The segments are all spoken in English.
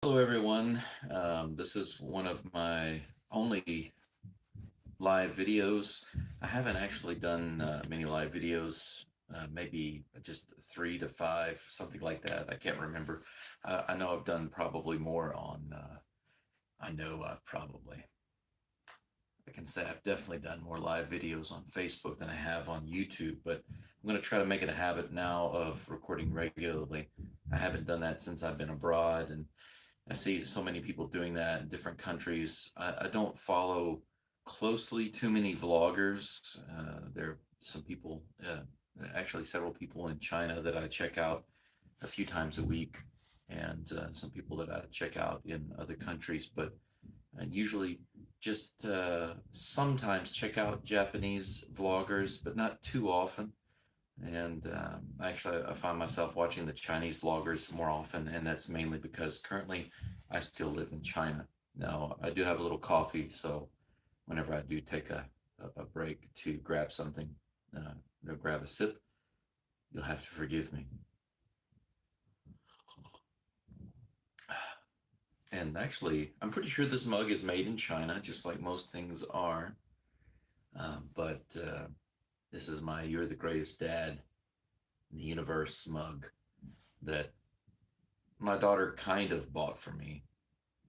Hello, everyone. This is one of my only live videos. I haven't actually done many live videos, maybe just three to five, something like that. I can't remember. I know I've done probably more on, I know I've probably, I can say I've definitely done more live videos on Facebook than I have on YouTube, but I'm going to try to make it a habit now of recording regularly. I haven't done that since I've been abroad, and I see so many people doing that in different countries. I don't follow closely too many vloggers. There are some people, actually several people in China that I check out a few times a week, and some people that I check out in other countries. But I usually just sometimes check out Japanese vloggers, but not too often. And actually, I find myself watching the Chinese vloggers more often, and that's mainly because currently I still live in China. Now, I do have a little coffee, so whenever I do take a break to grab something, grab a sip, you'll have to forgive me. And actually, I'm pretty sure this mug is made in China, just like most things are. But this is my You're the Greatest Dad in the Universe mug that my daughter kind of bought for me.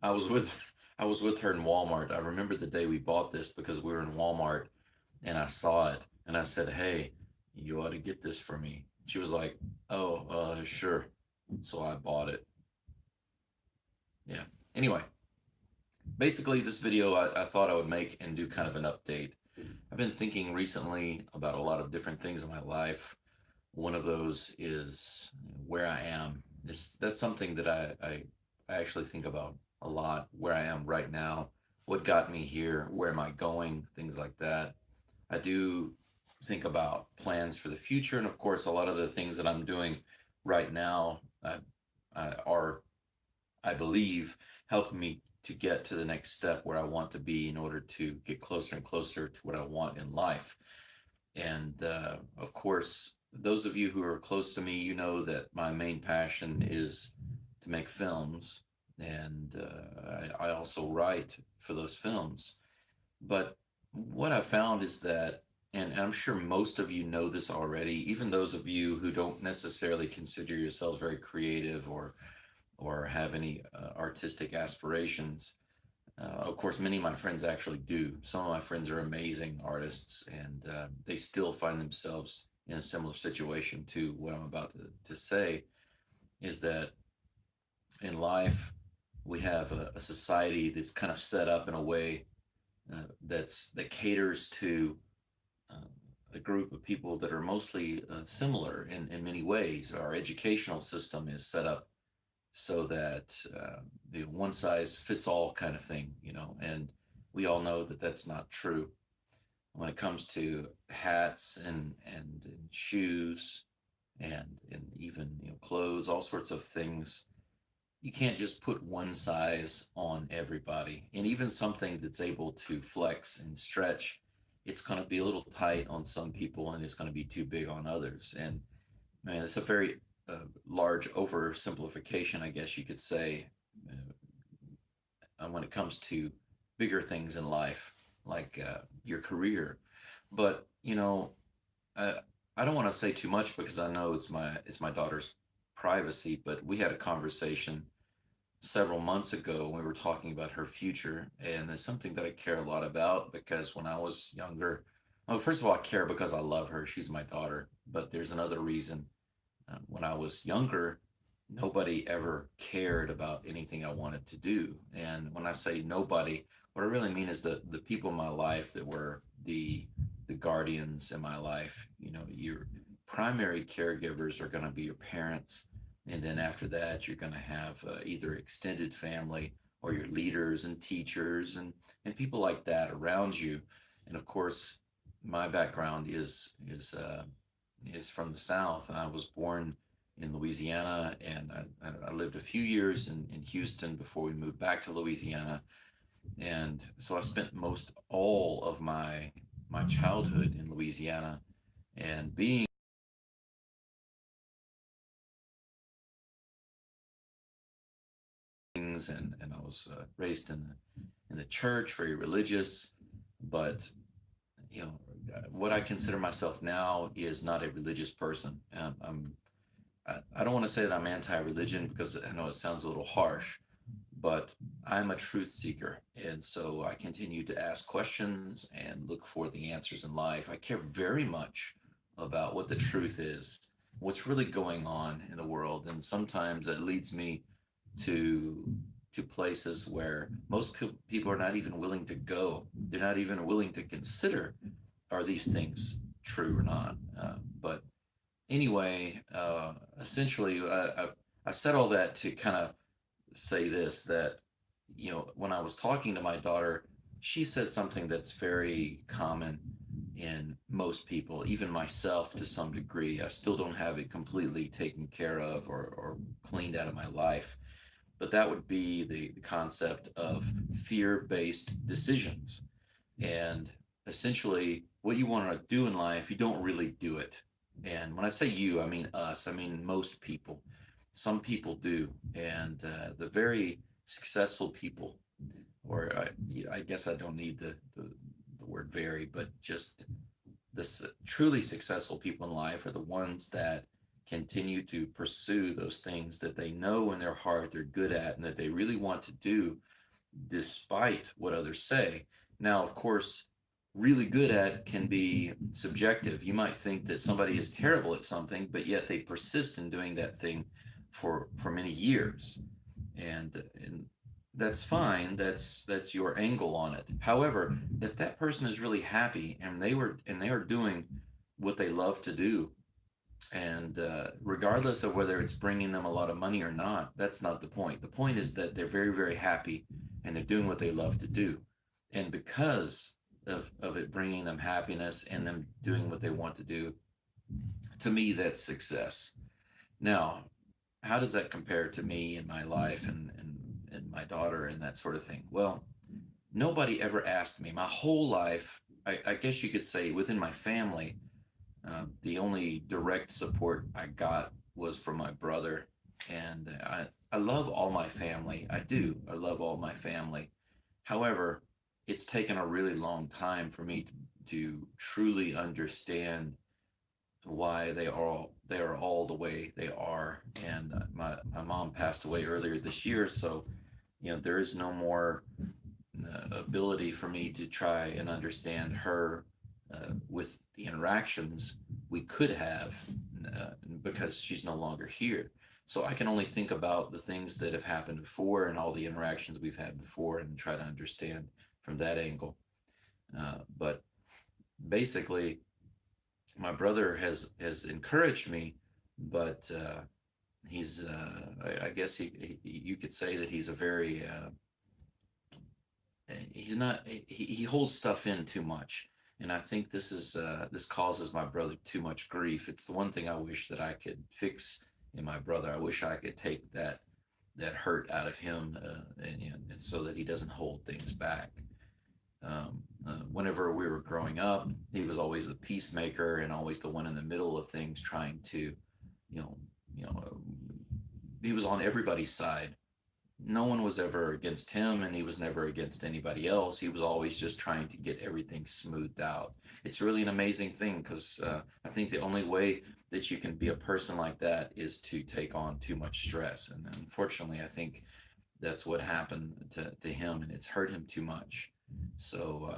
I was with I was with her in Walmart. I remember the day we bought this because we were in Walmart and I saw it and I said, "Hey, you ought to get this for me." She was like, "Oh, sure." So I bought it. Yeah. Anyway, basically this video I thought I would make and do kind of an update. I've been thinking recently about a lot of different things in my life. One of those is where I am. That's something that I actually think about a lot, where I am right now, what got me here, where am I going, things like that. I do think about plans for the future, and of course, a lot of the things that I'm doing right now are, I believe, helping me to get to the next step where I want to be in order to get closer and closer to what I want in life. And of course, those of you who are close to me, you know that my main passion is to make films, and I also write for those films. But what I found is that, and I'm sure most of you know this already, even those of you who don't necessarily consider yourselves very creative or have any artistic aspirations. Of course, many of my friends actually do. Some of my friends are amazing artists, and they still find themselves in a similar situation to what I'm about to say. Is that in life, we have a society that's kind of set up in a way that caters to uh, a group of people that are mostly similar in many ways. Our educational system is set up so that the one size fits all kind of thing, and we all know that that's not true when it comes to hats and shoes and even clothes, all sorts of things. You can't just put one size on everybody, and even something that's able to flex and stretch, it's going to be a little tight on some people and it's going to be too big on others. And man, it's a very large oversimplification, I guess you could say, when it comes to bigger things in life, like your career. But I, I don't want to say too much because I know it's my daughter's privacy. But we had a conversation several months ago when we were talking about her future, and it's something that I care a lot about because when I was younger, well, first of all, I care because I love her. She's my daughter. But there's another reason. When I was younger, nobody ever cared about anything I wanted to do. And when I say nobody, what I really mean is the people in my life that were the guardians in my life. Your primary caregivers are going to be your parents, and then after that, you're going to have either extended family or your leaders and teachers and people like that around you. And of course, my background is from the South. I was born in Louisiana, and I lived a few years in Houston before we moved back to Louisiana. And so I spent most all of my childhood in Louisiana, and being things, and I was raised in the church, very religious, but you know, what I consider myself now is not a religious person. I don't want to say that I'm anti-religion because I know it sounds a little harsh, but I'm a truth seeker. And so I continue to ask questions and look for the answers in life. I care very much about what the truth is, what's really going on in the world. And sometimes that leads me to places where most people are not even willing to go. They're not even willing to consider, are these things true or not? But anyway, essentially, I said all that to kind of say this, that when I was talking to my daughter, she said something that's very common in most people, even myself to some degree. I still don't have it completely taken care of or cleaned out of my life, but that would be the concept of fear-based decisions. And essentially, what you want to do in life, you don't really do it. And when I say you, I mean us, I mean most people. Some people do. And the very successful people, or I guess I don't need the word very, but just the truly successful people in life are the ones that continue to pursue those things that they know in their heart they're good at and that they really want to do despite what others say. Now, of course, really good at can be subjective. You might think that somebody is terrible at something, but yet they persist in doing that thing for many years. And that's fine. That's your angle on it. However, if that person is really happy and they are doing what they love to do, and regardless of whether it's bringing them a lot of money or not, that's not the point. The point is that they're very, very happy and they're doing what they love to do. And because of it bringing them happiness and them doing what they want to do, to me, that's success. Now, how does that compare to me and my life and my daughter and that sort of thing? Well, nobody ever asked me my whole life. I guess you could say within my family, the only direct support I got was from my brother. And I love all my family. I do. I love all my family. However, it's taken a really long time for me to truly understand why they are all the way they are. And my mom passed away earlier this year, so there is no more ability for me to try and understand her with the interactions we could have because she's no longer here. So I can only think about the things that have happened before and all the interactions we've had before and try to understand from that angle. But basically, my brother has encouraged me, but he's I guess you could say that he's a very he's not he holds stuff in too much, and I think this causes my brother too much grief. It's the one thing I wish that I could fix in my brother. I wish I could take that hurt out of him, and so that he doesn't hold things back. Whenever we were growing up, he was always the peacemaker and always the one in the middle of things, trying to, you know, you know, he was on everybody's side. No one was ever against him, and he was never against anybody else. He was always just trying to get everything smoothed out. It's really an amazing thing because I think the only way that you can be a person like that is to take on too much stress, and unfortunately, I think that's what happened to him, and it's hurt him too much. So,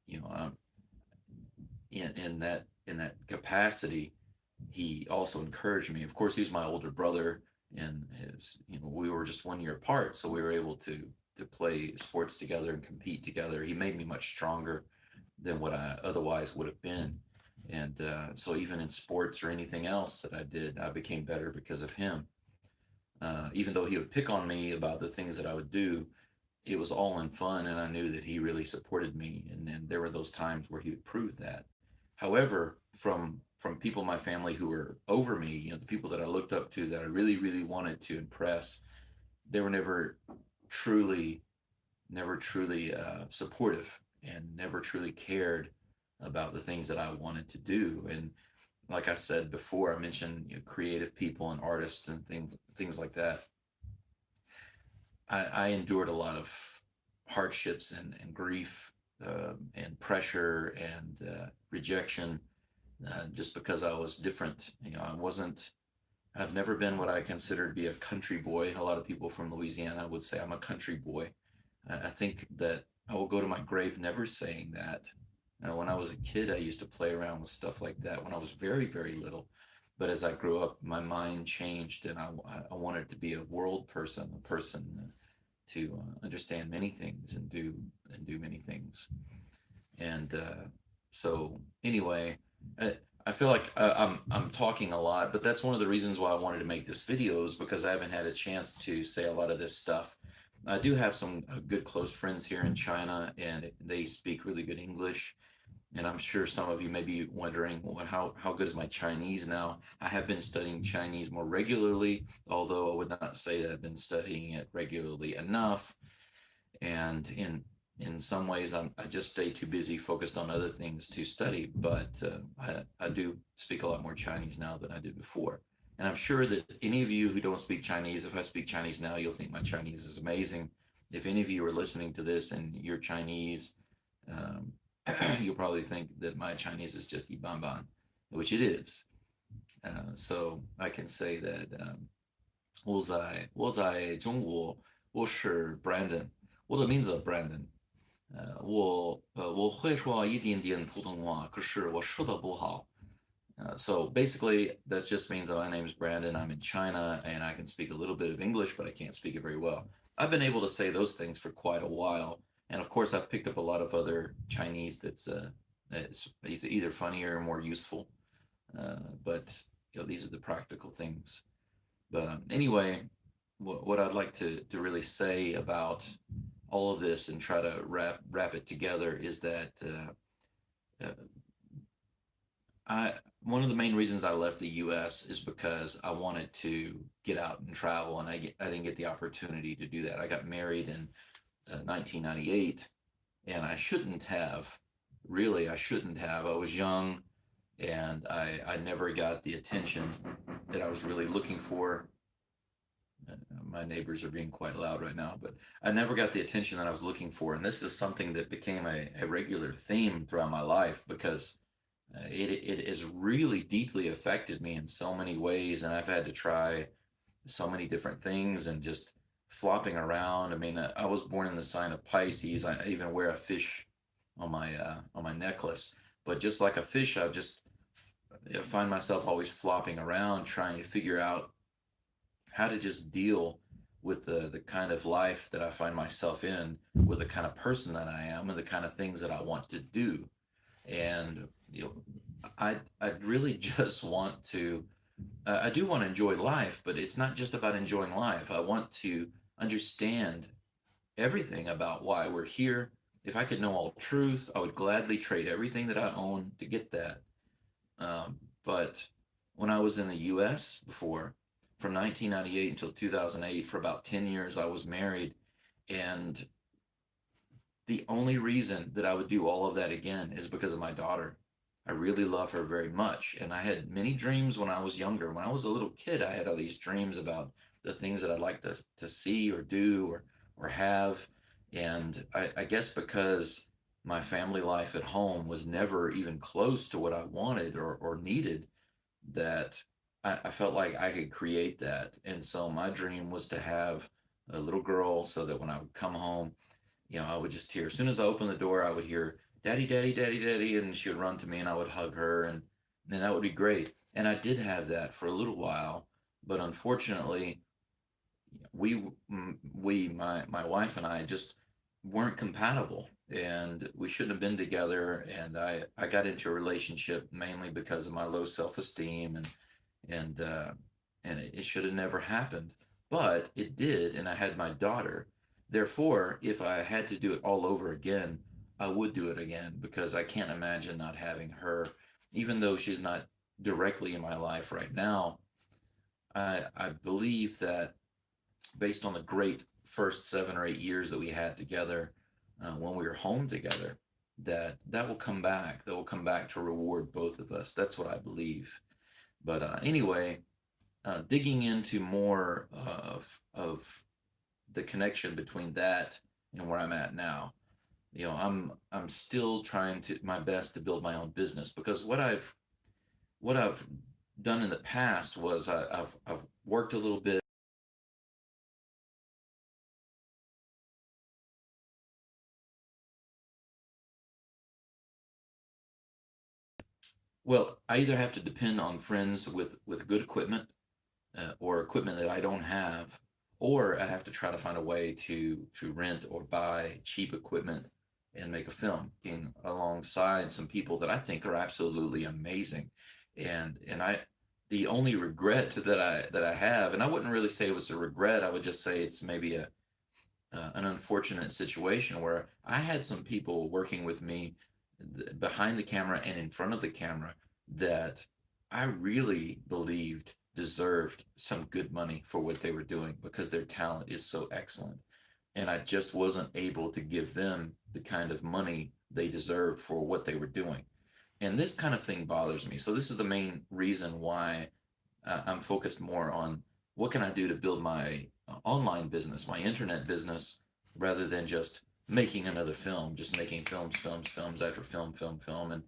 you know, in that capacity, he also encouraged me. Of course, he was my older brother, and we were just 1 year apart, so we were able to play sports together and compete together. He made me much stronger than what I otherwise would have been, and so even in sports or anything else that I did, I became better because of him. Even though he would pick on me about the things that I would do, it was all in fun, and I knew that he really supported me. And then there were those times where he would prove that. However, from people in my family who were over me, the people that I looked up to that I really, really wanted to impress, they were truly, never truly supportive and never truly cared about the things that I wanted to do. And like I said before, I mentioned creative people and artists and things like that. I endured a lot of hardships and grief and pressure and rejection just because I was different. I wasn't. I've never been what I consider to be a country boy. A lot of people from Louisiana would say I'm a country boy. I think that I will go to my grave never saying that. When I was a kid, I used to play around with stuff like that when I was very, very little. But as I grew up, my mind changed, and I wanted to be a world person, a person to understand many things and do many things. And so anyway, I feel like I'm talking a lot, but that's one of the reasons why I wanted to make this video is because I haven't had a chance to say a lot of this stuff. I do have some good close friends here in China, and they speak really good English. And I'm sure some of you may be wondering, well, how good is my Chinese now? I have been studying Chinese more regularly, although I would not say that I've been studying it regularly enough. And in some ways, I just stay too busy focused on other things to study. But I do speak a lot more Chinese now than I did before. And I'm sure that any of you who don't speak Chinese, if I speak Chinese now, you'll think my Chinese is amazing. If any of you are listening to this and you're Chinese, um, you'll probably think that my Chinese is just Ibanban, which it is. So I can say that 我在中国，我是 Brandon，我的名字 Brandon，我会说一点点普通话，可是我说的不好。So basically, that just means that my name is Brandon. I'm in China, and I can speak a little bit of English, but I can't speak it very well. I've been able to say those things for quite a while, and of course, I've picked up a lot of other Chinese that's either funnier or more useful. But these are the practical things. But anyway, what I'd like to really say about all of this and try to wrap it together is that uh, I one of the main reasons I left the U.S. is because I wanted to get out and travel, and I didn't get the opportunity to do that. I got married in 1998, and I shouldn't have. Really, I shouldn't have. I was young, and I never got the attention that I was really looking for. My neighbors are being quite loud right now, but I never got the attention that I was looking for. And this is something that became a regular theme throughout my life because it has really deeply affected me in so many ways. And I've had to try so many different things and just flopping around. I mean, I was born in the sign of Pisces. I even wear a fish on my necklace. But just like a fish, I find myself always flopping around trying to figure out how to just deal with the kind of life that I find myself in, with the kind of person that I am, and the kind of things that I want to do. And I really just want to. I do want to enjoy life, but it's not just about enjoying life. I want to understand everything about why we're here. If I could know all truth, I would gladly trade everything that I own to get that. But when I was in the U.S. before, from 1998 until 2008, for about 10 years, I was married. And the only reason that I would do all of that again is because of my daughter. I really love her very much. And I had many dreams when I was younger. When I was a little kid, I had all these dreams about the things that I'd like to see or do or have. And I guess because my family life at home was never even close to what I wanted or needed, that I felt like I could create that. And so my dream was to have a little girl so that when I would come home, I would just hear, as soon as I opened the door, I would hear, Daddy, Daddy, Daddy, Daddy. And she would run to me and I would hug her. And then that would be great. And I did have that for a little while. But unfortunately, we, my wife and I just weren't compatible and we shouldn't have been together. And I got into a relationship mainly because of my low self-esteem and it should have never happened, but it did, and I had my daughter. Therefore, if I had to do it all over again, I would do it again because I can't imagine not having her, even though she's not directly in my life right now. I believe that based on the great first 7 or 8 years that we had together when we were home together, that will come back. That will come back to reward both of us. That's what I believe. But anyway, digging into more of the connection between that and where I'm at now. I'm still trying to my best to build my own business, because what I've done in the past was I've worked a little bit. Well, I either have to depend on friends with good equipment, or equipment that I don't have, or I have to try to find a way to rent or buy cheap equipment and make a film in alongside some people that I think are absolutely amazing. And I the only regret that I have, and I wouldn't really say it was a regret, I would just say it's maybe an unfortunate situation where I had some people working with me behind the camera and in front of the camera that I really believed deserved some good money for what they were doing, because their talent is so excellent. And I just wasn't able to give them the kind of money they deserved for what they were doing. And this kind of thing bothers me. So this is the main reason why I'm focused more on what can I do to build my online business, my internet business, rather than just making another film, just making films after film. And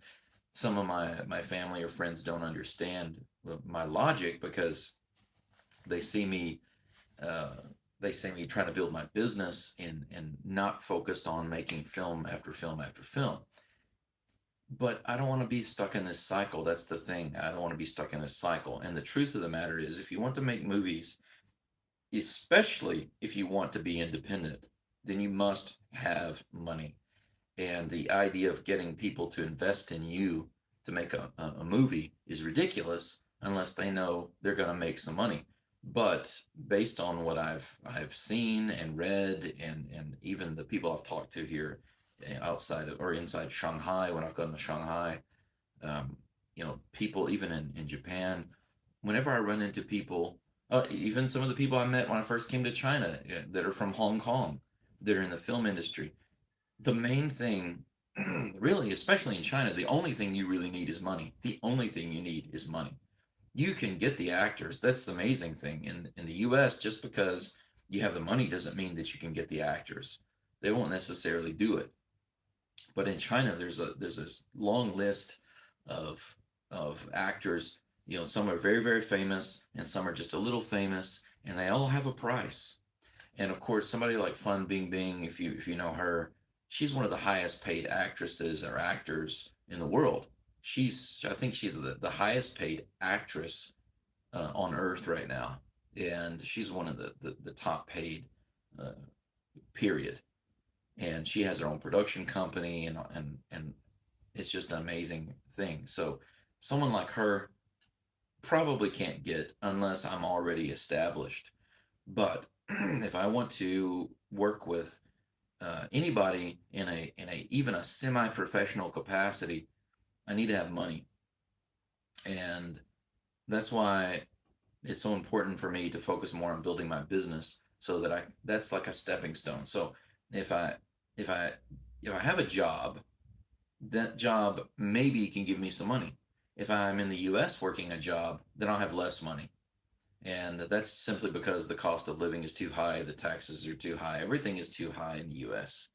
some of my family or friends don't understand my logic, because they see me uh, they see me trying to build my business and not focused on making film after film after film. But I don't want to be stuck in this cycle. That's the thing. I don't want to be stuck in this cycle. And the truth of the matter is, if you want to make movies, especially if you want to be independent, then you must have money. And the idea of getting people to invest in you to make a movie is ridiculous unless they know they're going to make some money. But based on what I've seen and read, and even the people I've talked to here, outside of or inside Shanghai, when I've gone to Shanghai, um, people even in Japan, whenever I run into people, even some of the people I met when I first came to China, that are from Hong Kong, that are in the film industry, the main thing, really, especially in China, the only thing you really need is money. The only thing you need is money. You can get the actors. That's the amazing thing. In the US, just because you have the money doesn't mean that you can get the actors. They won't necessarily do it. But in China, there's this long list of actors. Some are very, very famous, and some are just a little famous, and they all have a price. And of course, somebody like Fan Bingbing, if you know her, she's one of the highest paid actresses or actors in the world. I think she's the highest paid actress on earth right now, and she's one of the top paid, uh, period. And she has her own production company, and it's just an amazing thing. So someone like her probably can't get unless I'm already established. But if I want to work with anybody in a even a semi-professional capacity, I need to have money. And that's why it's so important for me to focus more on building my business, so that I that's like a stepping stone. So if I if I if I have a job, that job maybe can give me some money. If I'm in the US working a job, then I'll have less money. And that's simply because the cost of living is too high, the taxes are too high, everything is too high in the US.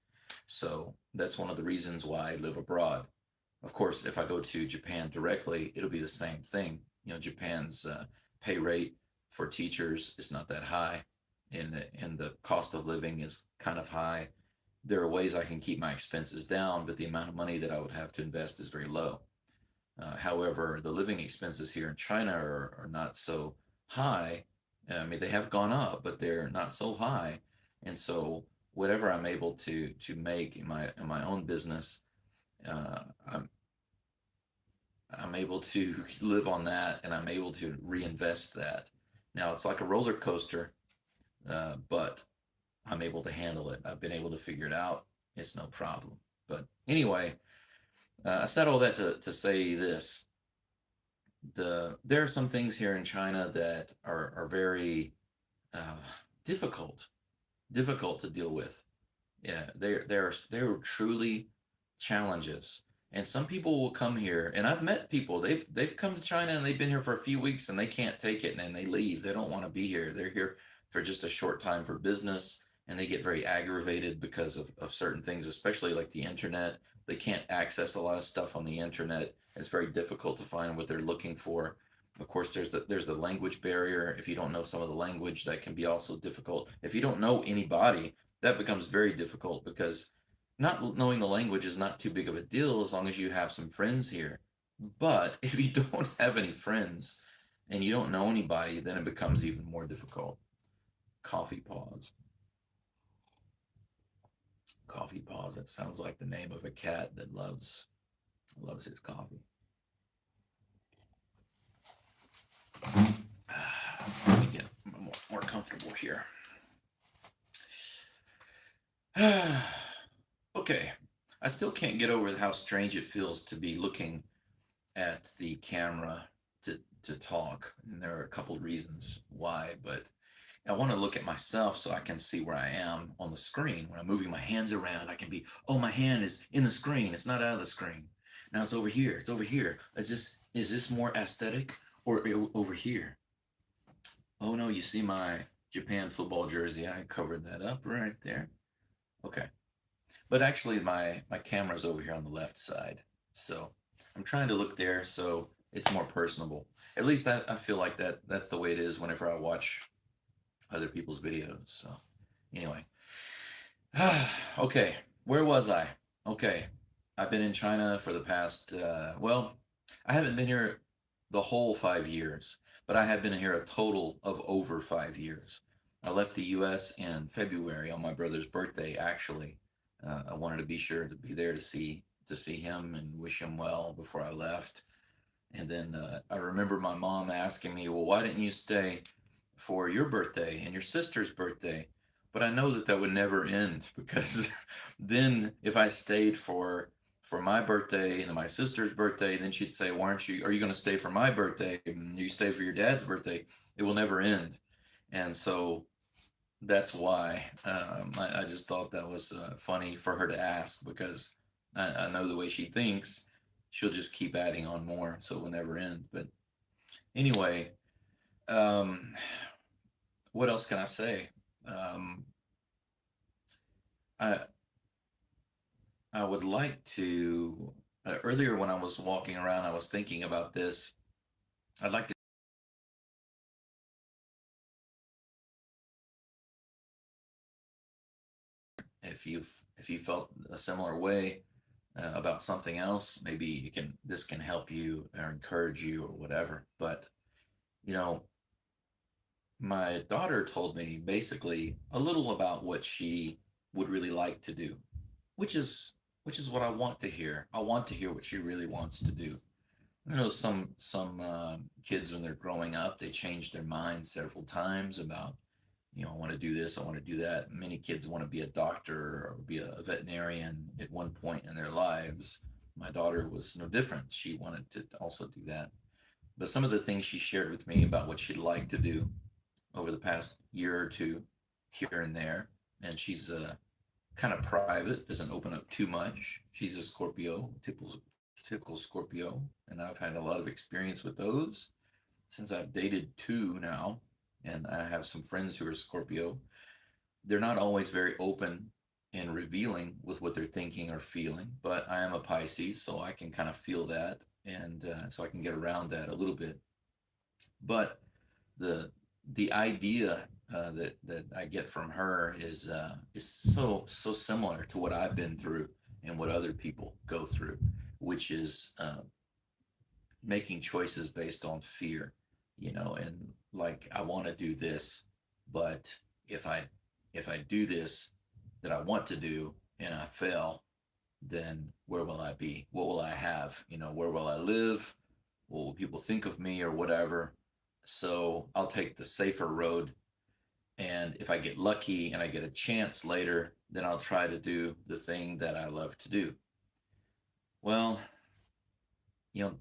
So that's one of the reasons why I live abroad. Of course, if I go to Japan directly, it'll be the same thing. Japan's pay rate for teachers is not that high, and the cost of living is kind of high. There are ways I can keep my expenses down, but the amount of money that I would have to invest is very low. However, the living expenses here in China are not so high. I mean, they have gone up, but they're not so high. And so, whatever I'm able to make in my own business, uh, I'm I'm able to live on that, and I'm able to reinvest that. Now it's like a roller coaster, but I'm able to handle it. I've been able to figure it out. It's no problem. But anyway, I said all that to say this: there are some things here in China that are very uh, difficult difficult to deal with. Yeah, they're truly challenges. And some people will come here, and I've met people. They've come to China and they've been here for a few weeks and they can't take it, and they leave. They don't want to be here. They're here for just a short time for business, and they get very aggravated because of certain things, especially like the internet. They can't access a lot of stuff on the internet. It's very difficult to find what they're looking for. Of course, there's the language barrier. If you don't know some of the language, that can be also difficult. If you don't know anybody, that becomes very difficult because not knowing the language is not too big of a deal as long as you have some friends here. But if you don't have any friends and you don't know anybody, then it becomes even more difficult. Coffee pause. Coffee pause. That sounds like the name of a cat that loves his coffee. Let me get more comfortable here. Okay. I still can't get over how strange it feels to be looking at the camera to talk. And there are a couple of reasons why, but I want to look at myself so I can see where I am on the screen. When I'm moving my hands around, I can be, oh, my hand is in the screen. It's not out of the screen. Now it's over here. It's over here. Is this more aesthetic or over here? Oh no, you see my Japan football jersey. I covered that up right there. Okay. But actually my camera's over here on the left side. So I'm trying to look there so it's more personable. At least I feel like that's the way it is whenever I watch other people's videos. So anyway, okay, where was I? Okay, I've been in China for the past, well, I haven't been here the whole 5 years, but I have been here a total of over 5 years. I left the US in February on my brother's birthday, actually. I wanted to be sure to be there to see him and wish him well before I left. And then I remember my mom asking me, well, why didn't you stay for your birthday and your sister's birthday? But I know that would never end because then if I stayed for my birthday and my sister's birthday, then she'd say, why aren't you, are you going to stay for my birthday? And you stay for your dad's birthday. It will never end. And so that's why I just thought that was funny for her to ask because I know the way she thinks, she'll just keep adding on more, so it will never end. But anyway, um, what else can I say? Um, I I would like to. Earlier, when I was walking around, I was thinking about this. I'd like to. If you felt a similar way about something else, maybe this can help you or encourage you or whatever. But you know, my daughter told me basically a little about what she would really like to do, which is what I want to hear. I want to hear what she really wants to do. You know, some kids when they're growing up, they change their mind several times about, I want to do this, I want to do that. Many kids want to be a doctor or be a veterinarian at one point in their lives. My daughter was no different. She wanted to also do that. But some of the things she shared with me about what she'd like to do over the past year or two, here and there, and she's kind of private, doesn't open up too much. She's a Scorpio, typical Scorpio, and I've had a lot of experience with those since I've dated two now, and I have some friends who are Scorpio. They're not always very open and revealing with what they're thinking or feeling, but I am a Pisces, so I can kind of feel that, and so I can get around that a little bit. But the the idea that I get from her is so similar to what I've been through and what other people go through, which is making choices based on fear, and like I want to do this, but if I if I do this that I want to do and I fail, then where will I be? What will I have? Where will I live? What will people think of me or whatever? So I'll take the safer road. And if I get lucky and I get a chance later, then I'll try to do the thing that I love to do. Well, you know,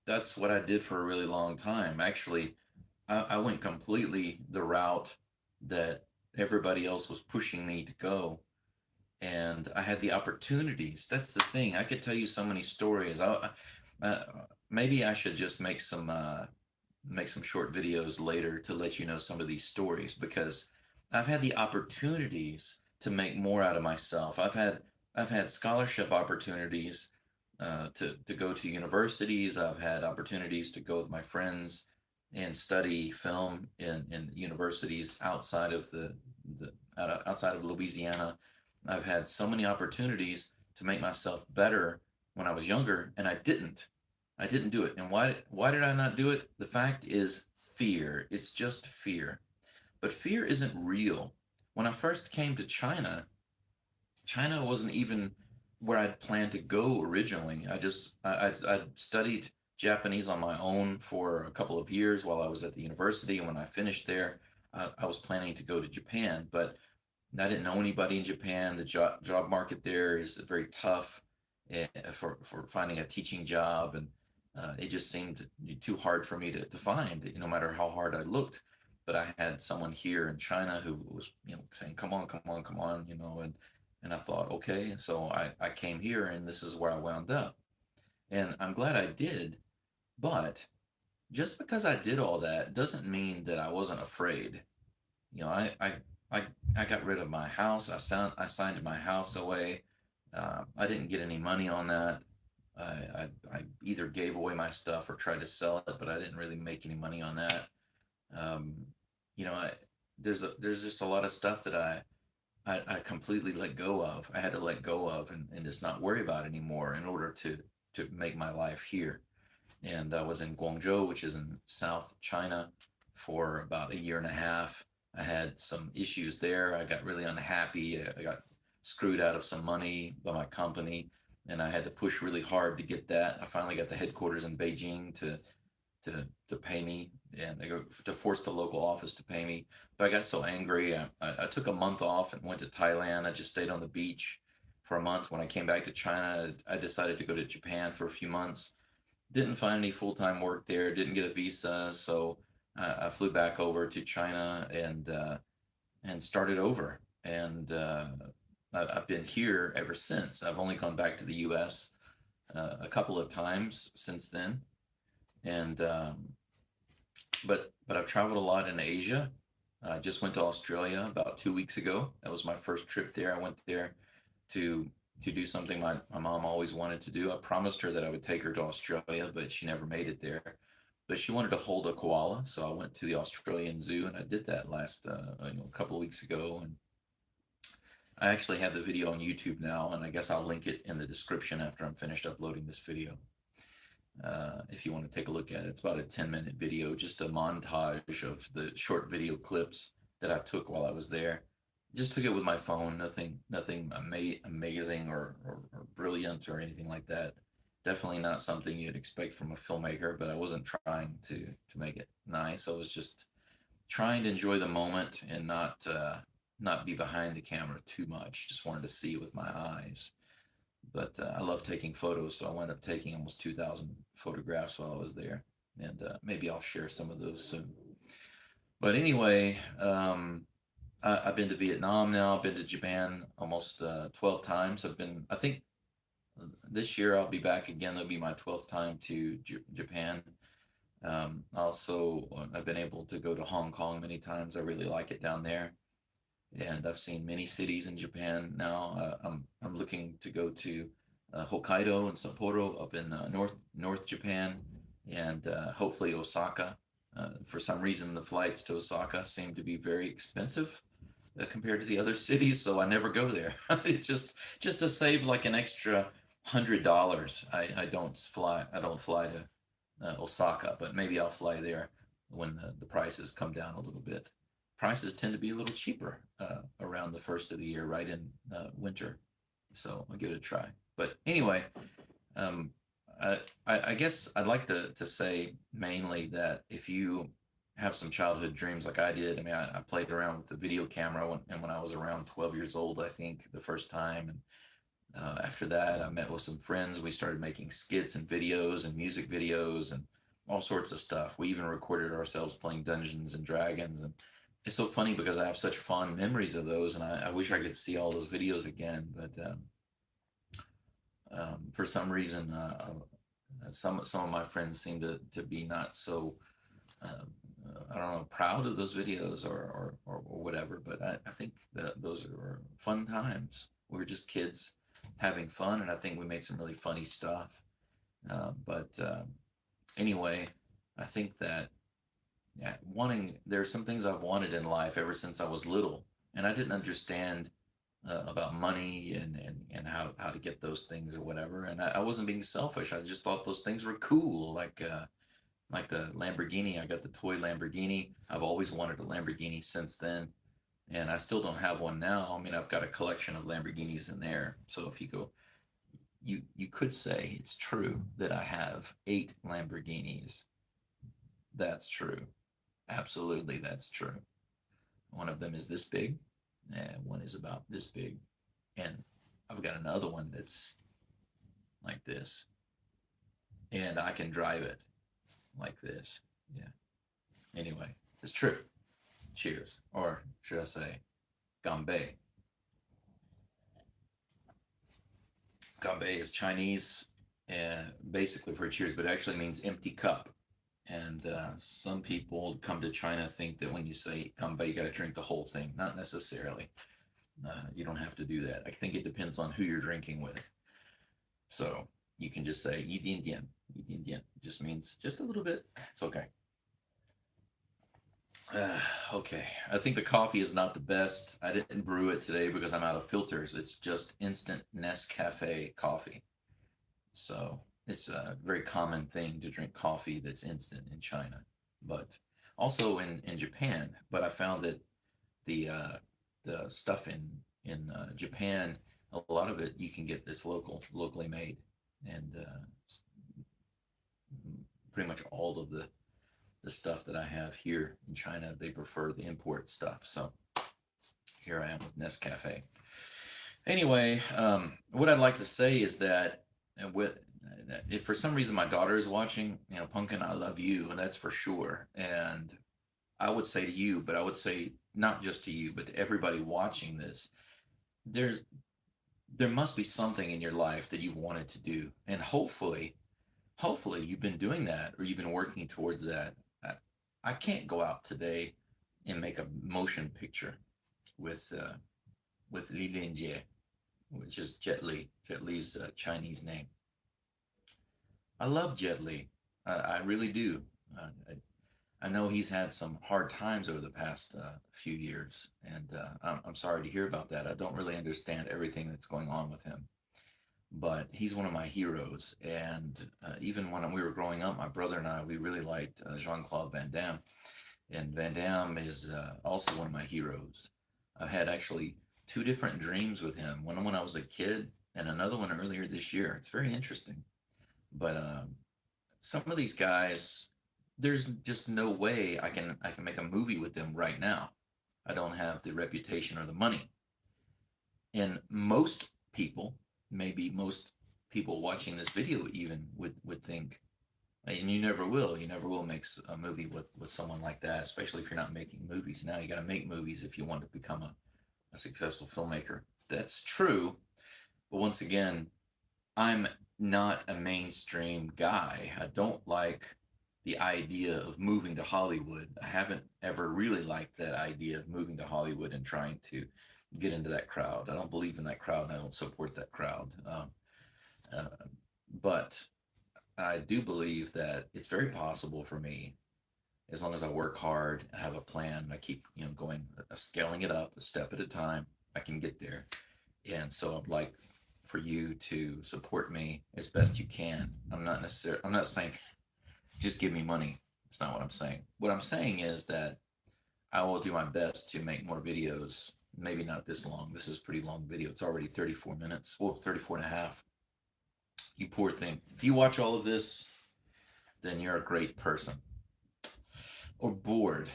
that's what I did for a really long time. Actually, I went completely the route that everybody else was pushing me to go. And I had the opportunities. That's the thing. I could tell you so many stories. Uh, maybe I should just make some short videos later to let you know some of these stories because I've had the opportunities to make more out of myself. I've had scholarship opportunities to go to universities. I've had opportunities to go with my friends and study film in universities outside of outside of Louisiana. I've had so many opportunities to make myself better when I was younger, and I didn't. I didn't do it. And why did I not do it? The fact is fear. It's just fear. But fear isn't real. When I first came to China, China wasn't even where I'd planned to go originally. I studied Japanese on my own for a couple of years while I was at the university. And when I finished there, I was planning to go to Japan, but I didn't know anybody in Japan. The job market there is very tough for finding a teaching job, and it just seemed too hard for me to find, no matter how hard I looked. But I had someone here in China who was, saying, "Come on, come on, come on," and I thought, okay, so I came here, and this is where I wound up, and I'm glad I did. But just because I did all that doesn't mean that I wasn't afraid. You know, I, I got rid of my house. I signed my house away. I didn't get any money on that. I either gave away my stuff or tried to sell it, but I didn't really make any money on that. Um, you know, there's just a lot of stuff that I completely let go of. I had to let go of and just not worry about anymore in order to make my life here. And I was in Guangzhou, which is in South China, for about a year and a half. I had some issues there. I got really unhappy. I got screwed out of some money by my company, and I had to push really hard to get that. I finally got the headquarters in Beijing to pay me, and to force the local office to pay me. But I got so angry, I took a month off and went to Thailand. I just stayed on the beach for a month. When I came back to China, I decided to go to Japan for a few months. Didn't find any full-time work there, didn't get a visa, so I flew back over to China and started over. And I've been here ever since. I've only gone back to the U.S. A couple of times since then, and but I've traveled a lot in Asia. I just went to Australia about 2 weeks ago. That was my first trip there. I went there to to do something my mom always wanted to do. I promised her that I would take her to Australia, but she never made it there. But she wanted to hold a koala, so I went to the Australian Zoo, and I did that last a couple of weeks ago. And I actually have the video on YouTube now, and I guess I'll link it in the description after I'm finished uploading this video. If you want to take a look at it, it's about a 10-minute video, just a montage of the short video clips that I took while I was there. Just took it with my phone, nothing amazing or brilliant or anything like that. Definitely not something you'd expect from a filmmaker, but I wasn't trying to make it nice. I was just trying to enjoy the moment and not be behind the camera too much. Just wanted to see it with my eyes. But I love taking photos, so I wound up taking almost 2,000 photographs while I was there, and maybe I'll share some of those soon. But anyway, I've been to Vietnam now. I've been to Japan almost 12 times. I think this year I'll be back again. It'll be my 12th time to Japan. Also, I've been able to go to Hong Kong many times. I really like it down there, and I've seen many cities in Japan now. I'm looking to go to Hokkaido and Sapporo up in North Japan, and hopefully Osaka. For some reason, the flights to Osaka seem to be very expensive compared to the other cities, so I never go there. It just to save like an extra $100. I don't fly. I don't fly to Osaka, but maybe I'll fly there when the prices come down a little bit. Prices tend to be a little cheaper around the first of the year, right in winter. So I'll give it a try. But anyway, um, I guess I'd like to say mainly that if you have some childhood dreams like I did, I mean, I played around with the video camera when I was around 12 years old, I think, the first time. And after that, I met with some friends. We started making skits and videos and music videos and all sorts of stuff. We even recorded ourselves playing Dungeons and Dragons. And it's so funny because I have such fond memories of those, and I wish I could see all those videos again. But for some reason, some of my friends seem to be not so I don't know, proud of those videos or whatever, but I think that those are fun times. We were just kids having fun, and I think we made some really funny stuff. But anyway, I think that yeah, there are some things I've wanted in life ever since I was little, and I didn't understand about money and how to get those things or whatever. And I wasn't being selfish. I just thought those things were cool, like the Lamborghini. I got the toy Lamborghini. I've always wanted a Lamborghini since then, and I still don't have one now. I mean, I've got a collection of Lamborghinis in there. So if you go, you could say it's true that I have 8 Lamborghinis. That's true. Absolutely, that's true. One of them is this big, and one is about this big, and I've got another one that's like this, and I can drive it like this. Yeah. Anyway, it's true. Cheers, or should I say, Ganbei. Ganbei is Chinese, basically for cheers, but it actually means empty cup. And some people come to China think that when you say Ganbei, you got to drink the whole thing. Not necessarily. You don't have to do that. I think it depends on who you're drinking with. So you can just say 一点点. 一点点 just means just a little bit. It's okay. Okay, I think the coffee is not the best. I didn't brew it today because I'm out of filters. It's just instant Nescafe coffee. So it's a very common thing to drink coffee that's instant in China, but also in Japan. But I found that the stuff in Japan, a lot of it you can get this locally made, and pretty much all of the stuff that I have here in China, they prefer the import stuff. So here I am with Nescafe. Anyway, what I'd like to say is that if for some reason my daughter is watching, Pumpkin, I love you, and that's for sure. And I would say to you, but I would say not just to you, but to everybody watching this, there's there must be something in your life that you've wanted to do, and hopefully you've been doing that or you've been working towards that. I, I can't go out today and make a motion picture with Li Linjie, which is Jet Li. Jet Li's Chinese name. I love Jet Li. I really do. I know he's had some hard times over the past few years, and I'm sorry to hear about that. I don't really understand everything that's going on with him, but he's one of my heroes. And even when we were growing up, my brother and I, we really liked Jean-Claude Van Damme, and Van Damme is also one of my heroes. I've had actually two different dreams with him. One when I was a kid, and another one earlier this year. It's very interesting. But some of these guys, there's just no way I can make a movie with them right now. I don't have the reputation or the money. And maybe most people watching this video even would think, and you never will make a movie with someone like that, especially if you're not making movies now. You got to make movies if you want to become a successful filmmaker. That's true, but once again, I'm not a mainstream guy. I don't like the idea of moving to Hollywood. I haven't ever really liked that idea of moving to Hollywood and trying to get into that crowd. I don't believe in that crowd, and I don't support that crowd. Uh, but I do believe that it's very possible for me, as long as I work hard, I have a plan, I keep going, scaling it up a step at a time. I can get there, and so I'd like for you to support me as best you can. I'm not saying just give me money. That's not what I'm saying. What I'm saying is that I will do my best to make more videos. Maybe not this long. This is a pretty long video. It's already 34 minutes. Well, 34 and a half. You poor thing. If you watch all of this, then you're a great person. Or bored.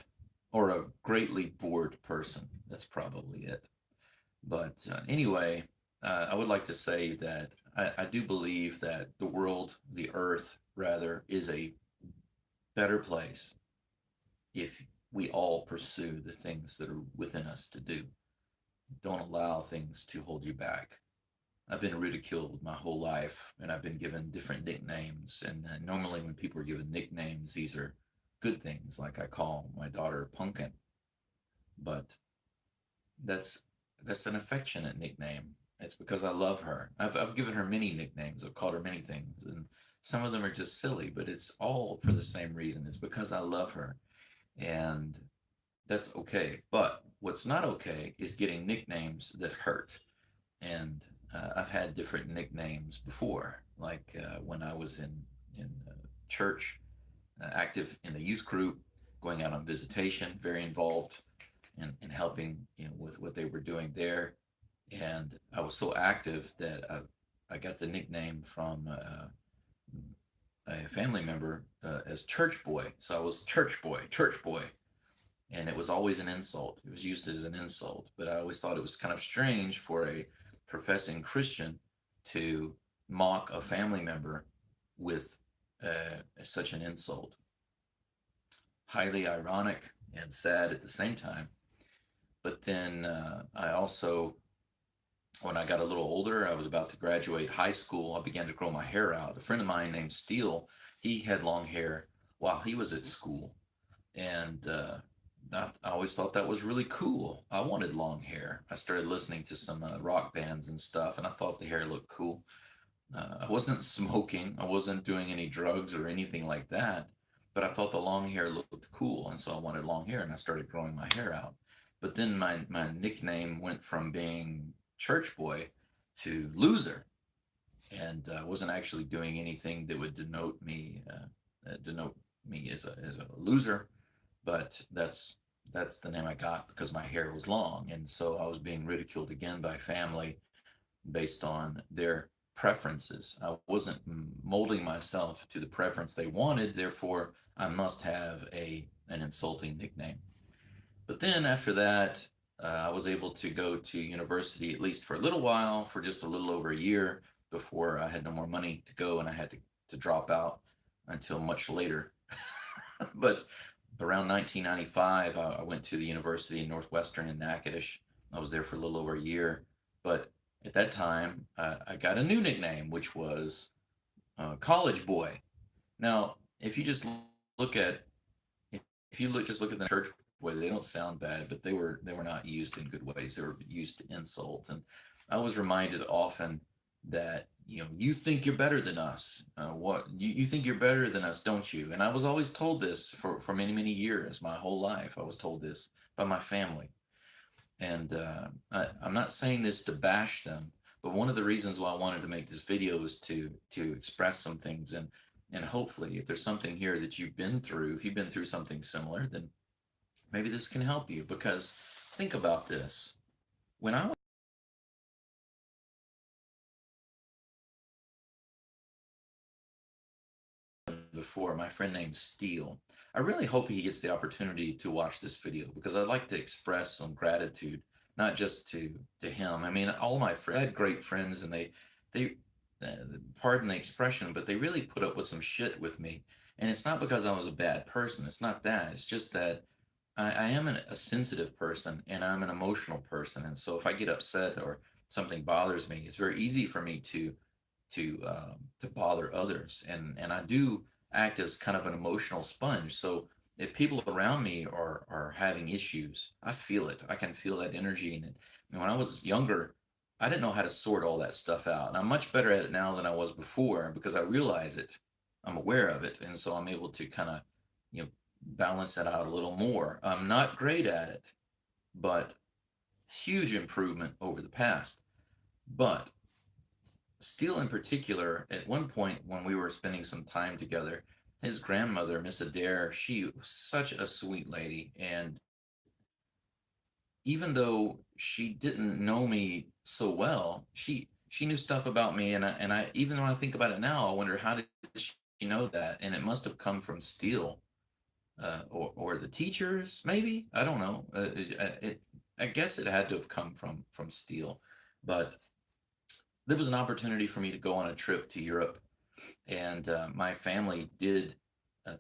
Or a greatly bored person. That's probably it. But anyway, I would like to say that I do believe that the world, the earth, rather, is a better place if we all pursue the things that are within us to do. Don't allow things to hold you back. I've been ridiculed my whole life, and I've been given different nicknames. And normally, when people are given nicknames, these are good things, like I call my daughter Pumpkin, but that's that's an affectionate nickname. It's because I love her. I've given her many nicknames. I've called her many things, and some of them are just silly, but it's all for the same reason. It's because I love her, and that's okay. But what's not okay is getting nicknames that hurt. And I've had different nicknames before, like when I was in church, active in the youth group, going out on visitation, very involved in helping with what they were doing there. And I was so active that I got the nickname from a family member as Church Boy. So I was Church Boy, Church Boy, and it was always an insult. It was used as an insult, but I always thought it was kind of strange for a professing Christian to mock a family member with such an insult. Highly ironic and sad at the same time. But then I also, when I got a little older, I was about to graduate high school. I began to grow my hair out. A friend of mine named Steele, he had long hair while he was at school, and I always thought that was really cool. I wanted long hair. I started listening to some rock bands and stuff, and I thought the hair looked cool. I wasn't smoking. I wasn't doing any drugs or anything like that, but I thought the long hair looked cool, and so I wanted long hair, and I started growing my hair out. But then my nickname went from being Church Boy to Loser, and I wasn't actually doing anything that would denote me as a loser. But that's the name I got because my hair was long, and so I was being ridiculed again by family based on their preferences. I wasn't molding myself to the preference they wanted, therefore I must have a an insulting nickname. But then after that, I was able to go to university at least for a little while, for just a little over a year before I had no more money to go and I had to drop out until much later. But around 1995, I went to the university in Northwestern in Natchitoches. I was there for a little over a year. But at that time, I got a new nickname, which was College Boy. Now, if you just look at if you just look at the church boy, they don't sound bad, but they were not used in good ways. They were used to insult, and I was reminded often that you think you're better than us. What you think you're better than us, don't you? And I was always told this for many years, my whole life. I was told this by my family, and I'm not saying this to bash them, but one of the reasons why I wanted to make this video is to express some things and hopefully if there's something here that you've been through, if you've been through something similar, then maybe this can help you because think about this. When I was before, my friend named Steele, I really hope he gets the opportunity to watch this video because I'd like to express some gratitude, not just to him. I mean, all my friends, I had great friends, and they pardon the expression, but they really put up with some shit with me. And it's not because I was a bad person. It's not that. It's just that I am a sensitive person and I'm an emotional person. And so if I get upset or something bothers me, it's very easy for me to bother others. And I do act as kind of an emotional sponge. So if people around me are having issues, I feel it. I can feel that energy. And when I was younger, I didn't know how to sort all that stuff out. And I'm much better at it now than I was before because I realize it. I'm aware of it. And so I'm able to kind of, you know, balance that out a little more. I'm not great at it, but huge improvement over the past. But Steele, in particular, at one point when we were spending some time together, his grandmother, Miss Adair, she was such a sweet lady. And even though she didn't know me so well, she knew stuff about me. And I even when I think about it now, I wonder how did she know that? And it must have come from Steele or the teachers, maybe. I don't know. I guess it had to have come from Steele, but there was an opportunity for me to go on a trip to Europe, and my family did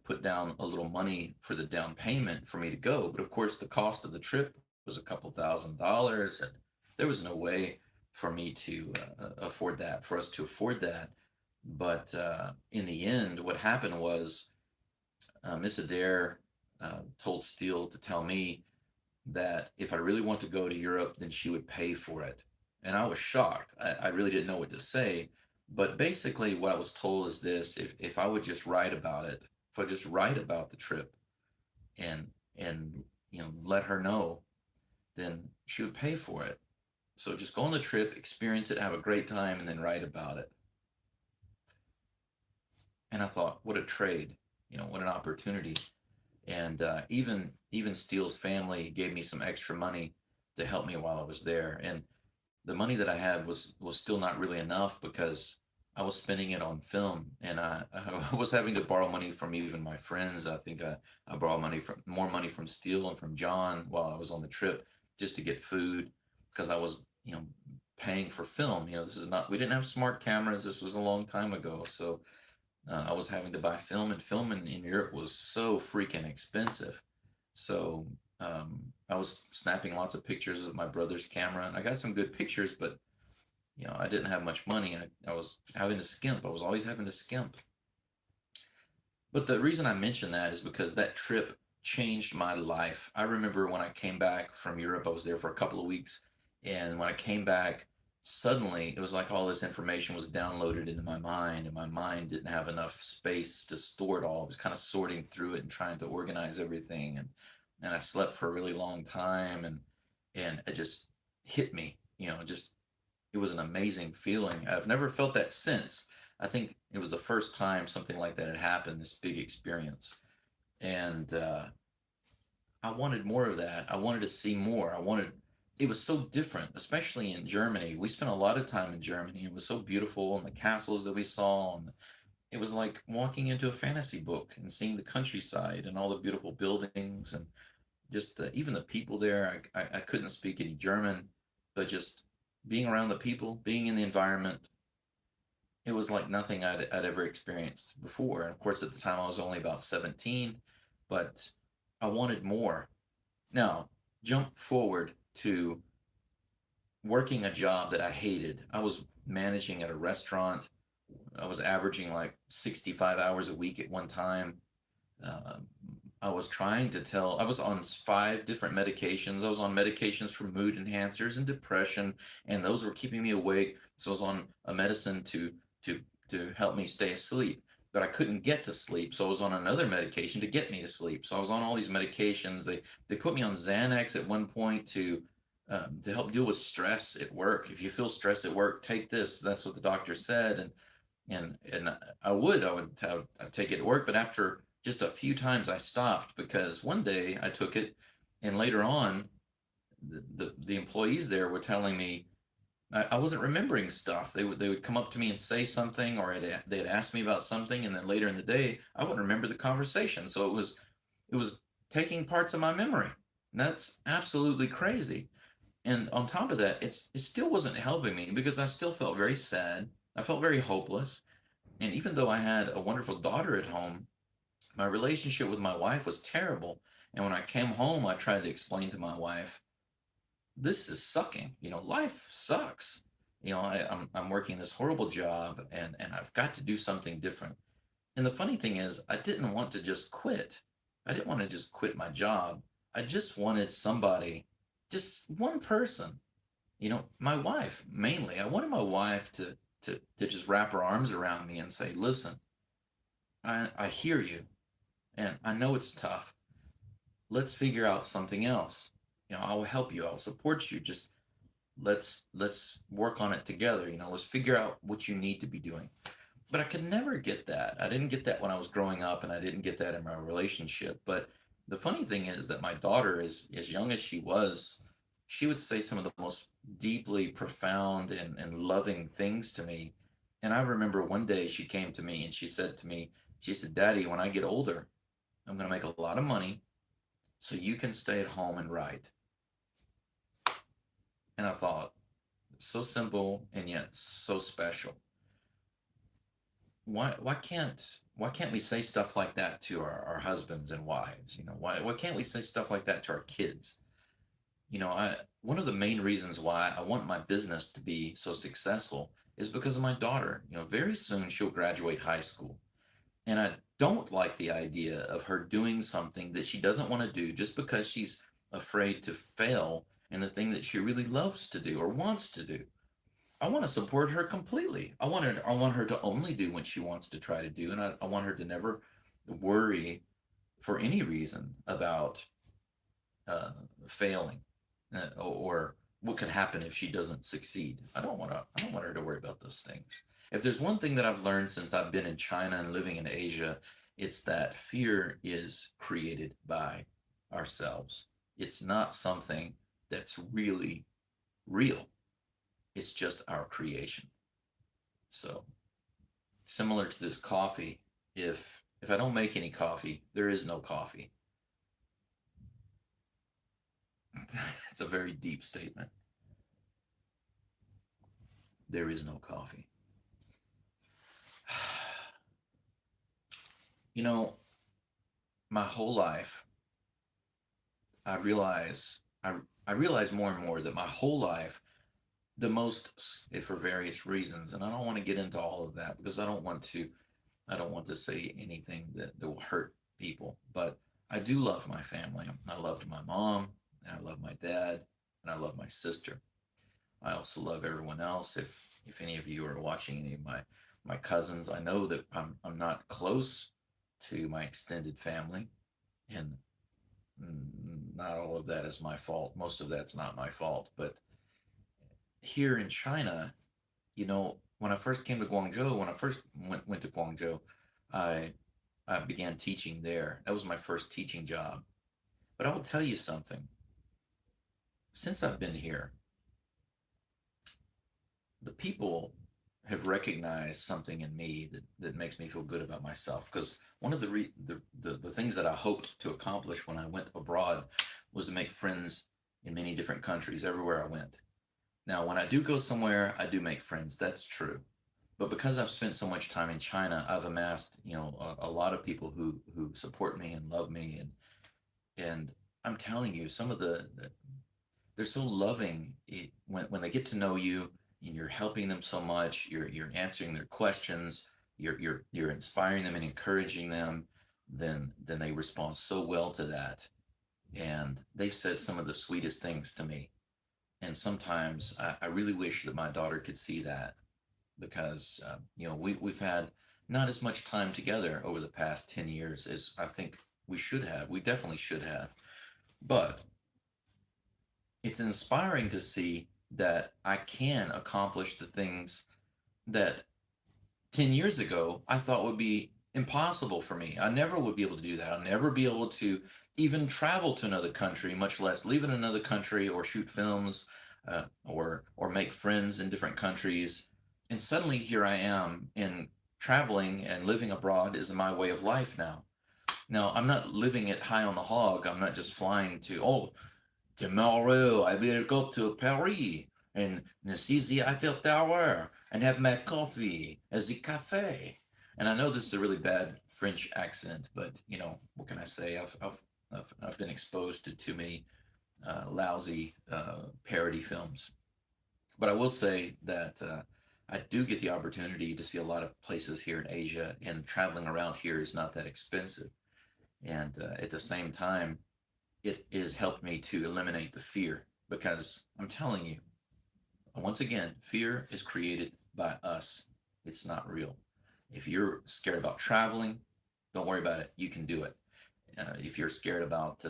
put down a little money for the down payment for me to go. But of course, the cost of the trip was a couple $1,000s, and there was no way for me to afford that, for us to afford that. But in the end, what happened was Miss Adair told Steele to tell me that if I really want to go to Europe, then she would pay for it. And I was shocked. I really didn't know what to say. But basically, what I was told is this: if I would just write about it, if I just write about the trip and and let her know, then she would pay for it. So just go on the trip, experience it, have a great time, and then write about it. And I thought, what a trade, what an opportunity. And even Steele's family gave me some extra money to help me while I was there. And the money that I had was still not really enough because I was spending it on film, and I was having to borrow money from even my friends. I think I borrowed more money from Steele and from John while I was on the trip just to get food because I was paying for film. This is not we didn't have smart cameras. This was a long time ago, so I was having to buy film, and film in Europe was so freaking expensive. So I was snapping lots of pictures with my brother's camera, and I got some good pictures, but I didn't have much money, and I was having to skimp. I was always having to skimp. But the reason I mention that is because that trip changed my life. I remember when I came back from Europe, I was there for a couple of weeks, and when I came back, suddenly it was like all this information was downloaded into my mind, and my mind didn't have enough space to store it all. I was kind of sorting through it and trying to organize everything, and I slept for a really long time, and it just hit me, just it was an amazing feeling. I've never felt that since. I think it was the first time something like that had happened, this big experience. And I wanted more of that. I wanted to see more. It was so different, especially in Germany. We spent a lot of time in Germany. It was so beautiful, and the castles that we saw, and it was like walking into a fantasy book and seeing the countryside and all the beautiful buildings and just even the people there. I couldn't speak any German, but just being around the people, being in the environment, it was like nothing I'd ever experienced before. And of course, at the time, I was only about 17, but I wanted more. Now, jump forward to working a job that I hated. I was managing at a restaurant. I was averaging like 65 hours a week at one time. Uh, I was trying to tell, I was on 5 different medications. I was on medications for mood enhancers and depression, and those were keeping me awake. So I was on a medicine to to help me stay asleep, but I couldn't get to sleep. So I was on another medication to get me to sleep. So I was on all these medications. They put me on Xanax at one point to help deal with stress at work. If you feel stressed at work, take this. That's what the doctor said, and I'd take it to work, but after just a few times I stopped because one day I took it, and later on, the employees there were telling me I wasn't remembering stuff. They would come up to me and say something, or they'd ask me about something, and then later in the day I wouldn't remember the conversation. So it was taking parts of my memory. And that's absolutely crazy. And on top of that, it still wasn't helping me because I still felt very sad. I felt very hopeless. And even though I had a wonderful daughter at home, my relationship with my wife was terrible. And when I came home, I tried to explain to my wife, this is sucking. Life sucks. I'm working this horrible job, and I've got to do something different. And the funny thing is, I didn't want to just quit. I didn't want to just quit my job. I just wanted somebody, just one person, my wife mainly. I wanted my wife to just wrap her arms around me and say, listen, I hear you, and I know it's tough. Let's figure out something else. I'll help you. I'll support you. Just let's work on it together. Let's figure out what you need to be doing. But I could never get that. I didn't get that when I was growing up, and I didn't get that in my relationship. But the funny thing is that my daughter, is as young as she was, she would say some of the most deeply profound and loving things to me. And I remember one day she came to me and she said to me, she said, Daddy, when I get older, I'm going to make a lot of money so you can stay at home and write. And I thought, so simple and yet so special. Why can't we say stuff like that to our husbands and wives? Why can't we say stuff like that to our kids? I One of the main reasons why I want my business to be so successful is because of my daughter. Very soon she'll graduate high school, And I don't like the idea of her doing something that she doesn't want to do just because she's afraid to fail in the thing that she really loves to do or wants to do. I want to support her completely. I want her to only do what she wants to try to do, and I want her to never worry for any reason about uh, failing or what could happen if she doesn't succeed. I don't want her to worry about those things. If there's one thing that I've learned since I've been in China and living in Asia, it's that fear is created by ourselves. It's not something that's really real. It's just our creation. So, similar to this coffee, if I don't make any coffee, there is no coffee. It's a very deep statement. There is no coffee. You know, my whole life, I realize I realize more and more that my whole life, the most for various reasons, and I don't want to get into all of that because I don't want to say anything that will hurt people. But I do love my family. I loved my mom, and I love my dad, and I love my sister. I also love everyone else. If any of you are watching any of my cousins, I know that I'm not close to my extended family, and not all of that is my fault. Most of that's not my fault. But here in China, when I first came to Guangzhou, when I first went to Guangzhou, I I began teaching there. That was my first teaching job. But I will tell you something. Since I've been here, the people have recognized something in me that makes me feel good about myself. Because one of the things that I hoped to accomplish when I went abroad was to make friends in many different countries everywhere I went. Now, when I do go somewhere, I do make friends. That's true. But because I've spent so much time in China, I've amassed, a lot of people who support me and love me, and I'm telling you, some of they're so loving when they get to know you and you're helping them so much. You're answering their questions. You're inspiring them and encouraging them. Then they respond so well to that, and they've said some of the sweetest things to me. And sometimes I really wish that my daughter could see that because we've had not as much time together over the past 10 years as I think we should have. We definitely should have. But it's inspiring to see that I can accomplish the things that 10 years ago I thought would be impossible for me. I never would be able to do that. I'll never be able to even travel to another country, much less live in another country or shoot films or make friends in different countries. And suddenly here I am in traveling and living abroad is my way of life now. Now, I'm not living it high on the hog. I'm not just flying to, oh, tomorrow I will go to Paris and see the Eiffel Tower and have my coffee at the cafe. And I know this is a really bad French accent, but what can I say? I've been exposed to too many lousy parody films. But I will say that I do get the opportunity to see a lot of places here in Asia, and traveling around here is not that expensive. And at the same time, it has helped me to eliminate the fear because I'm telling you, once again, fear is created by us. It's not real. If you're scared about traveling, don't worry about it. You can do it. If you're scared about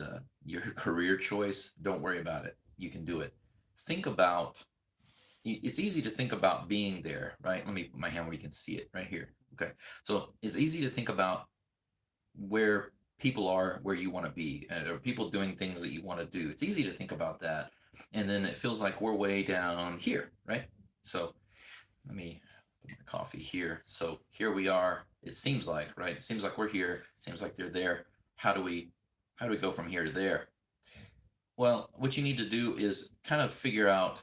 your career choice, don't worry about it. You can do it. Think about it's easy to think about being there, right? Let me put my hand where you can see it right here. Okay. So it's easy to think about where people are where you want to be or people doing things that you want to do. It's easy to think about that. And then it feels like we're way down here, right? So let me put my coffee here. So here we are. It seems like, right? It seems like we're here. It seems like they're there. How do we go from here to there? Well, what you need to do is kind of figure out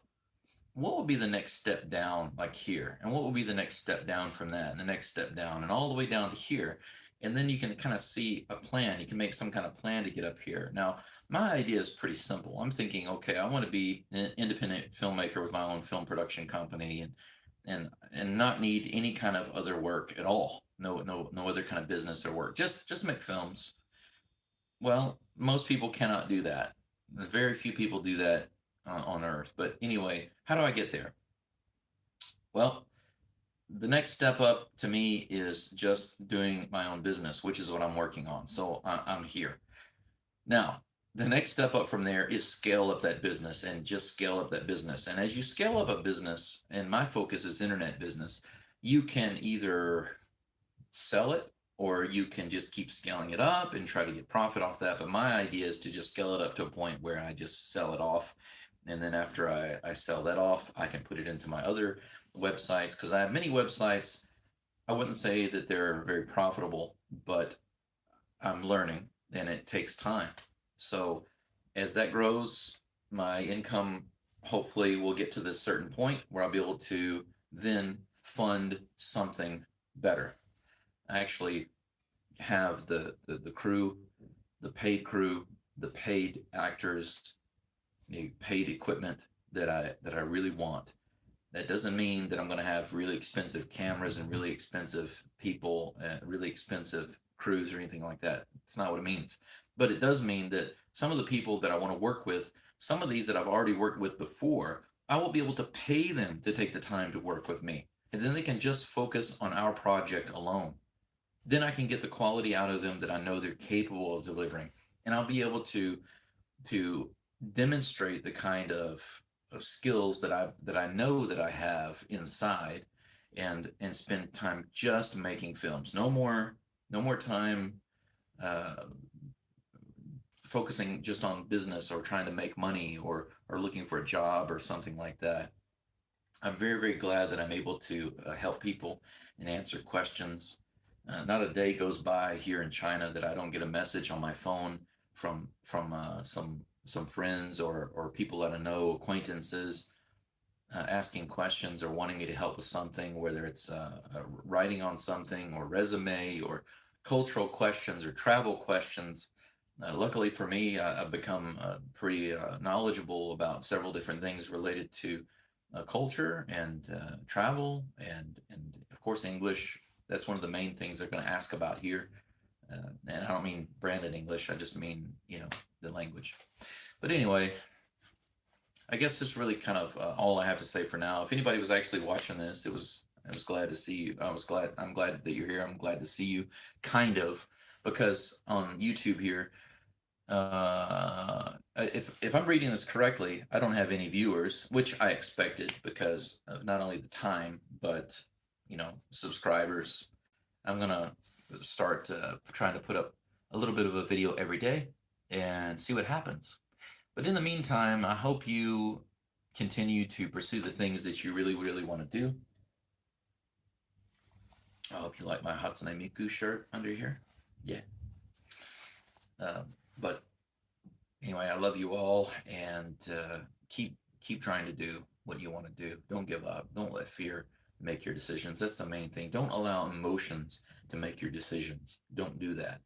what will be the next step down, like here, and what will be the next step down from that, and the next step down, and all the way down to here. And then you can kind of see a plan. You can make some kind of plan to get up here. Now, my idea is pretty simple. I'm thinking, okay, I want to be an independent filmmaker with my own film production company, and not need any kind of other work at all. No other kind of business or work. Just make films. Well, most people cannot do that. Very few people do that on Earth. But anyway, how do I get there? Well, the next step up to me is just doing my own business, which is what I'm working on. So I'm here. Now, the next step up from there is scale up that business and just scale up that business. And as you scale up a business, and my focus is internet business, you can either sell it or you can just keep scaling it up and try to get profit off that. But my idea is to just scale it up to a point where I just sell it off. And then after I sell that off, I can put it into my other websites because I have many websites. I wouldn't say that they're very profitable, but I'm learning and it takes time. So as that grows, my income hopefully will get to this certain point where I'll be able to then fund something better. I actually have the crew, the paid crew, the paid actors, the paid equipment that I really want. That doesn't mean that I'm going to have really expensive cameras and really expensive people, really expensive crews or anything like that. It's not what it means. But it does mean that some of the people that I want to work with, some of these that I've already worked with before, I will be able to pay them to take the time to work with me. And then they can just focus on our project alone. Then I can get the quality out of them that I know they're capable of delivering. And I'll be able to demonstrate the kind of skills that I know that I have inside and spend time just making films. No more time uh, focusing just on business or trying to make money or looking for a job or something like that. I'm very, very glad that I'm able to help people and answer questions. Not a day goes by here in China that I don't get a message on my phone from some friends or people that I know, acquaintances, asking questions or wanting me to help with something, whether it's writing on something or resume or cultural questions or travel questions. Luckily for me, I've become pretty knowledgeable about several different things related to culture and travel and of course English. That's one of the main things they're going to ask about here. And I don't mean branded English. I just mean the language. But anyway, I guess that's really kind of all I have to say for now. If anybody was actually watching this, I was glad to see you. I'm glad that you're here. I'm glad to see you, kind of, because on YouTube here, if I'm reading this correctly, I don't have any viewers, which I expected because of not only the time but subscribers. I'm gonna start trying to put up a little bit of a video every day and see what happens. But in the meantime, I hope you continue to pursue the things that you really, really want to do. I hope you like my Hatsune Miku shirt under here. Yeah. But anyway, I love you all, and keep trying to do what you want to do. Don't give up. Don't let fear make your decisions. That's the main thing. Don't allow emotions to make your decisions. Don't do that.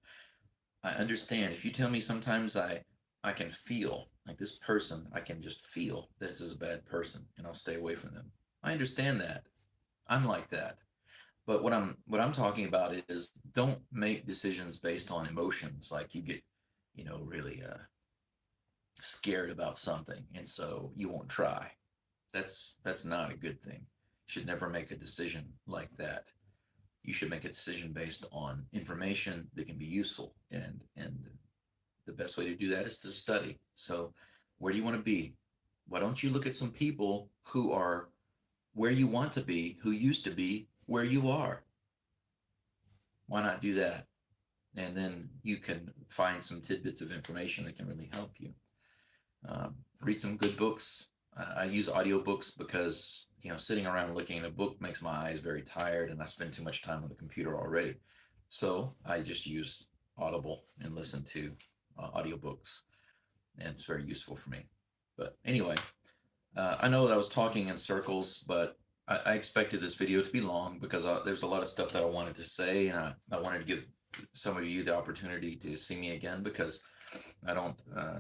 I understand if you tell me sometimes I can feel like this person, I can just feel this is a bad person and I'll stay away from them. I understand that. I'm like that. But what I'm talking about is don't make decisions based on emotions like you get, really scared about something and so you won't try. That's not a good thing. You should never make a decision like that. You should make a decision based on information that can be useful and the best way to do that is to study. So, where do you want to be? Why don't you look at some people who are where you want to be, who used to be where you are? Why not do that? And then you can find some tidbits of information that can really help you. Read some good books. I use audiobooks because sitting around looking at a book makes my eyes very tired, and I spend too much time on the computer already. So I just use Audible and listen to audiobooks, and it's very useful for me. But anyway, I know that I was talking in circles, but I expected this video to be long because there's a lot of stuff that I wanted to say, and I wanted to give some of you the opportunity to see me again because I don't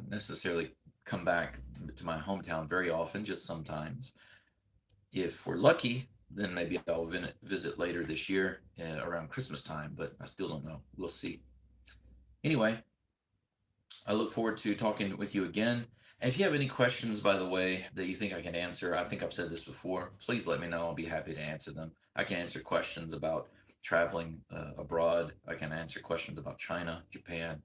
necessarily come back to my hometown very often, just sometimes. If we're lucky, Then maybe I'll visit later this year around Christmas time, but I still don't know. We'll see. Anyway, I look forward to talking with you again. And if you have any questions, by the way, that you think I can answer, I think I've said this before, please let me know. I'll be happy to answer them. I can answer questions about traveling abroad. I can answer questions about China, Japan.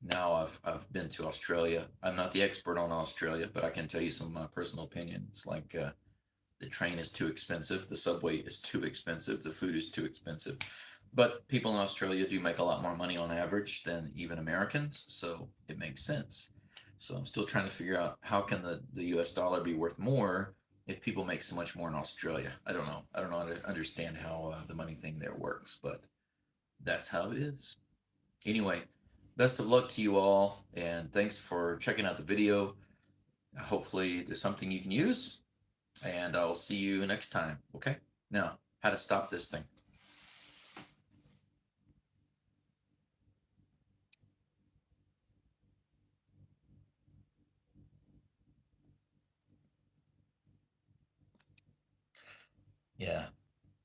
Now I've been to Australia. I'm not the expert on Australia, but I can tell you some of my personal opinions. Like the train is too expensive, the subway is too expensive, the food is too expensive. But people in Australia do make a lot more money on average than even Americans, so it makes sense. So I'm still trying to figure out how can the US dollar be worth more if people make so much more in Australia. I don't know. I don't know how to understand how the money thing there works, but that's how it is. Anyway, best of luck to you all, and thanks for checking out the video. Hopefully, there's something you can use, and I'll see you next time. Okay? Now, how to stop this thing. Yeah.